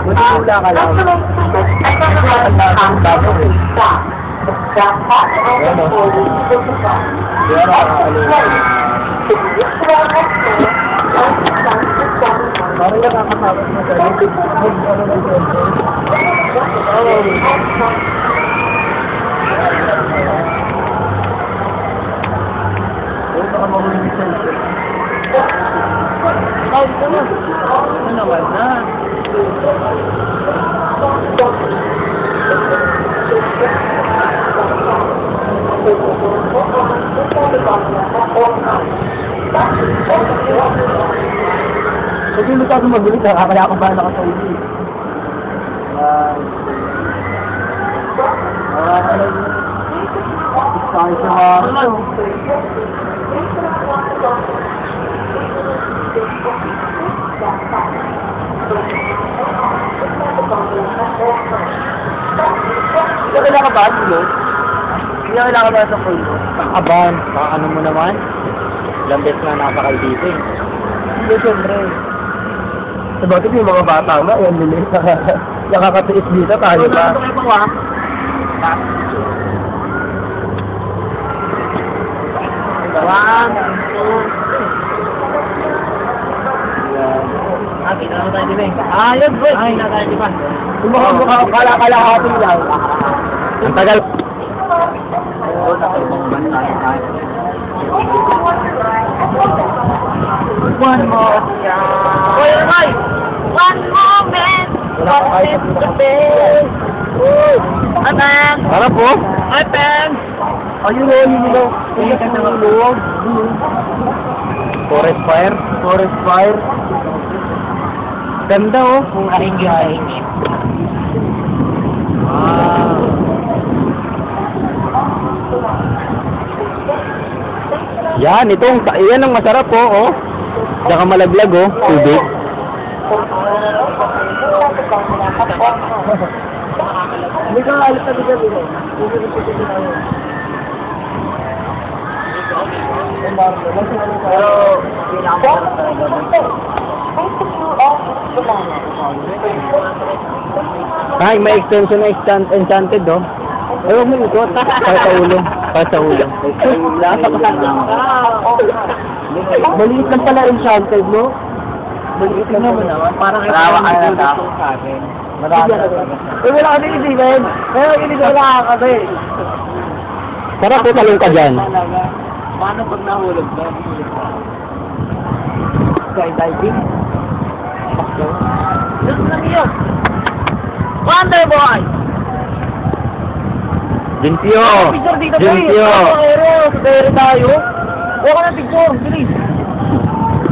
Wala ka lang. Parang nakakasabot mo sa YouTube. Baka mahuli sa ito. Ano naman na? Pag hindi ka mabili, kaya ako ba nakasawili? Kahit sa mga... Hindi ka ba dito? Hindi ka ba sa pulo? Aban, ano mo naman? Lambes nga nakakakal dito eh. Hindi, siyempre. Sa bakit yung mga bata nga, yan nila. Nakakatiis dito tayo ba? Ito kayo pa kita naman tayo di ba? Yun bro! Kita tayo di ba? Mukha kalahapin lang. Ang tagal. Oo, nakaibang bantayan tayo. One more. Oy, Roy! One moment! What is the best? Hi, Peng! Harap po? Hi, Peng! Ayun o, yun o. Forest fire? Forest fire? Ganda o. Karingin. Yan, yan ang masarap po, oh. Saka malaglag, oh, tubig. Hindi ka alis na bigyan mo. Pero, ay, may extension na enchanted, oh. Ay, huwag mo ikot. Para sa ulo. Para sa ulo. Maliit lang pala enchanted, no? Maliit lang naman naman. Parang rawa ka na sa akin. Marami. Eh, wala ka din isipan. Pero hindi ko nakakabi. Sarap po talong ka dyan. Paano pag nahulog ka? Skydiving? Doon lang yun. Wonder Boy! Gintyo! Gintyo! Pero tayo. Huwag ka na picture, bilis!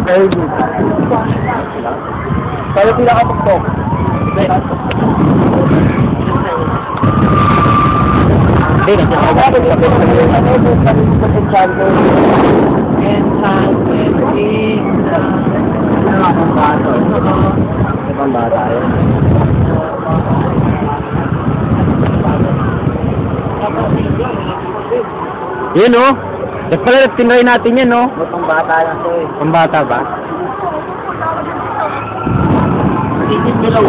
Very good. Pero sila ka tuktok. Hindi, enchanted yun o. Tapos pala tinry natin yan o. Pambata lang ito eh. Pambata ba? Titis nila o.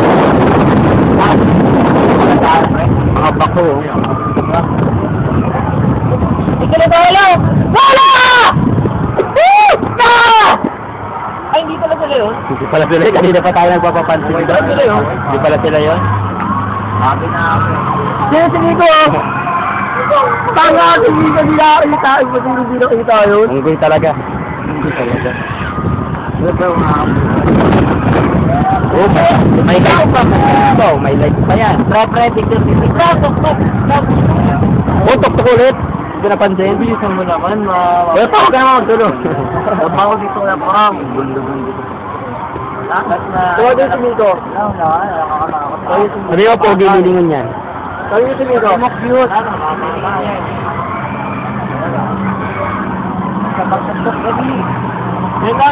Mga bako o. Ito na tayo! Wala! Ay, hindi pala sila yun? Hindi pala sila yun. Kanina pa tayo nagpapapansin. Hindi pala sila yun? Hindi pala sila yun? Happy na ako. Sige ko o. Tanga, hindi ka nakakita. Hindi nakakita yun. Unggoy talaga. Unggoy talaga. Oh, may light pa. Oh, may light pa yan. Pre-predictor. Oh, tok-tok ulit. Hindi napansin. Bilisan mo naman. Wala pa ako kaya magtulog. Wala ako dito na pa. Bundo-bundo. Tuwa din si Miko. Ano yung pogi nilingon yan? Sabi niyo si Miko. Ano cute?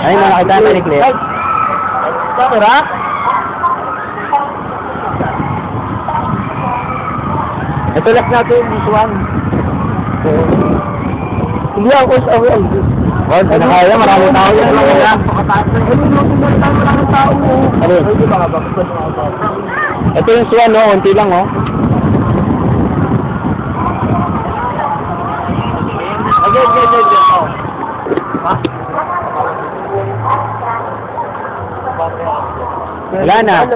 Ay, nakakita na ni Claire. Camera? Ito last natin, this one. Hindi ako sa away. Wala, nakaya, maraming tao yan. Maraming tao. Ano? Hindi ba ka ba? Ito yung swan, no? Unti lang, oh. Okay. Oh. Ha? Wala na.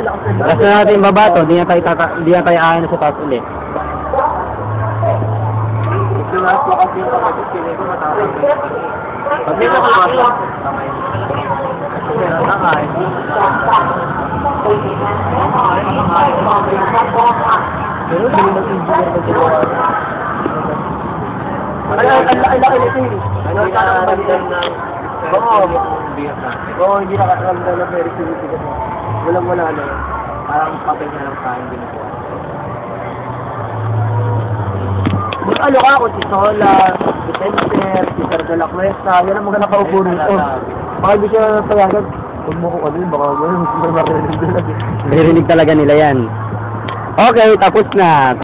Last na natin yung baba to. Di na tayo ayon na sa taas ulit. Ito na po kasi yung kapatid, kaya ko matatang. Pag dito ko lang, kamay. Pero hindi mag-engineer na ginawa. Ang laki nito eh. Ano ka nakaramdam ng... Oo, hindi nakaramdam ng very significant. Walang-wala na. Parang papel na lang tayong ginagawa. Ano ka, kung si Sola, si Tenser, si Sergio La Cuesta, yan ang mga nakaupo rito. Baka hindi siya tayagan. Huwag mo ko kanil, baka gano'n, hindi marinig talaga. Marinig talaga nila yan. Okay, tapos na.